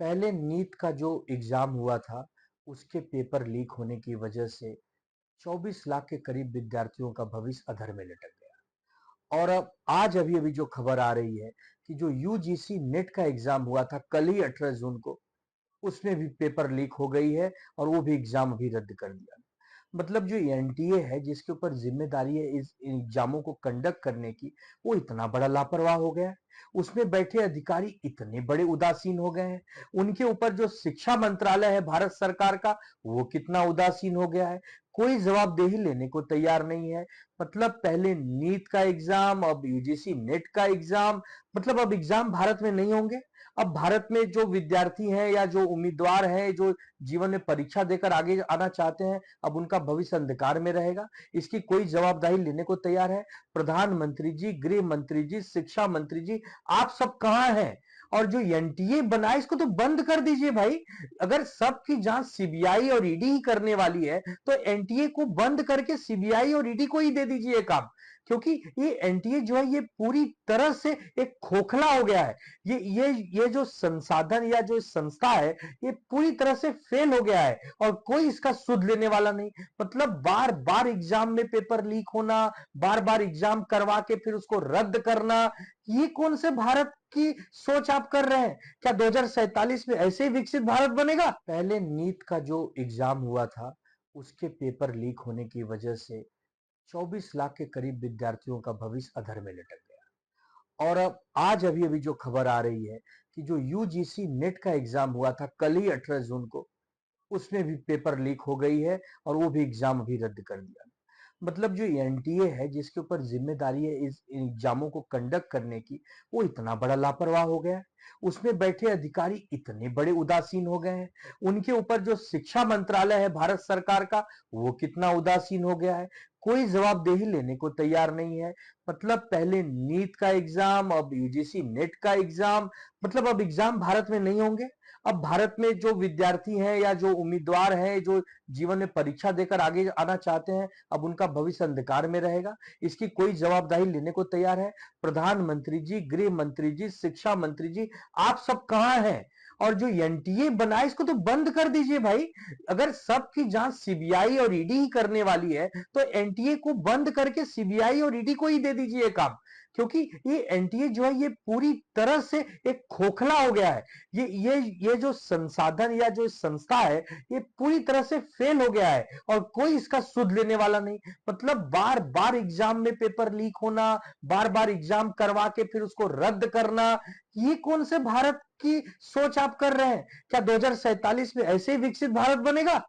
पहले नीट का जो एग्जाम हुआ था, उसके पेपर लीक होने की वजह से 24 लाख के करीब विद्यार्थियों का भविष्य अधर में लटक गया। और अब आज अभी अभी जो खबर आ रही है कि जो यूजीसी नेट का एग्जाम हुआ था कल ही 18 जून को, उसमें भी पेपर लीक हो गई है और वो भी एग्जाम अभी रद्द कर दिया। मतलब जो एनटीए है जिसके ऊपर जिम्मेदारी है इस एग्जामों को कंडक्ट करने की, वो इतना बड़ा लापरवाह हो गया है। उसमें बैठे अधिकारी इतने बड़े उदासीन हो गए हैं। उनके ऊपर जो शिक्षा मंत्रालय है भारत सरकार का, वो कितना उदासीन हो गया है। कोई जवाबदेही लेने को तैयार नहीं है। मतलब पहले नीट का एग्जाम, अब यूजीसी नेट का एग्जाम। मतलब अब एग्जाम भारत में नहीं होंगे। अब भारत में जो विद्यार्थी हैं या जो उम्मीदवार हैं जो जीवन में परीक्षा देकर आगे आना चाहते हैं, अब उनका भविष्य अंधकार में रहेगा। इसकी कोई जवाबदेही लेने को तैयार है प्रधानमंत्री जी, गृह मंत्री जी, शिक्षा मंत्री जी, आप सब कहां हैं? और जो एनटीए बनाए इसको तो बंद कर दीजिए भाई। अगर सबकी जांच सीबीआई और ईडी ही करने वाली है तो एनटीए को बंद करके सीबीआई और ईडी को ही दे दीजिए काम। क्योंकि ये एनटीए जो है ये पूरी तरह से एक खोखला हो गया है। ये जो संसाधन या जो संस्था है, ये पूरी तरह से फेल हो गया है और कोई इसका सुध लेने वाला नहीं। मतलब बार बार एग्जाम में पेपर लीक होना, बार बार एग्जाम करवा के फिर उसको रद्द करना, ये कौन से भारत की सोच आप कर रहे हैं? क्या 2047 में ऐसे ही विकसित भारत बनेगा? पहले नीट का जो एग्जाम हुआ था, उसके पेपर लीक होने की वजह से 24 लाख के करीब विद्यार्थियों का भविष्य अधर में लटक गया। और अब आज अभी अभी जो खबर आ रही है कि जो यूजीसी नेट का एग्जाम हुआ था कल ही 18 जून को, उसमें भी पेपर लीक हो गई है और वो भी एग्जाम अभी रद्द कर दिया। मतलब जो एनटीए है जिसके ऊपर जिम्मेदारी है इस एग्जामों को कंडक्ट करने की, वो इतना बड़ा लापरवाह हो गया है। उसमें बैठे अधिकारी इतने बड़े उदासीन हो गए हैं। उनके ऊपर जो शिक्षा मंत्रालय है भारत सरकार का, वो कितना उदासीन हो गया है। कोई जवाबदेही लेने को तैयार नहीं है। मतलब पहले नीट का एग्जाम, अब यूजीसी नेट का एग्जाम। मतलब अब एग्जाम भारत में नहीं होंगे। अब भारत में जो विद्यार्थी हैं या जो उम्मीदवार हैं जो जीवन में परीक्षा देकर आगे आना चाहते हैं, अब उनका भविष्य अंधकार में रहेगा। इसकी कोई जवाबदेही लेने को तैयार है प्रधानमंत्री जी, गृह मंत्री जी, शिक्षा मंत्री जी, आप सब कहां हैं? और जो एनटीए बनाए इसको तो बंद कर दीजिए भाई। अगर सबकी जांच सीबीआई और ईडी ही करने वाली है तो एनटीए को बंद करके सीबीआई और ईडी को ही दे दीजिए काम। क्योंकि ये एनटीए जो है ये पूरी तरह से एक खोखला हो गया है। ये जो संसाधन या जो संस्था है, ये पूरी तरह से फेल हो गया है और कोई इसका सुध लेने वाला नहीं। मतलब बार बार एग्जाम में पेपर लीक होना, बार बार एग्जाम करवा के फिर उसको रद्द करना, ये कौन से भारत की सोच आप कर रहे हैं? क्या 2047 में ऐसे ही विकसित भारत बनेगा?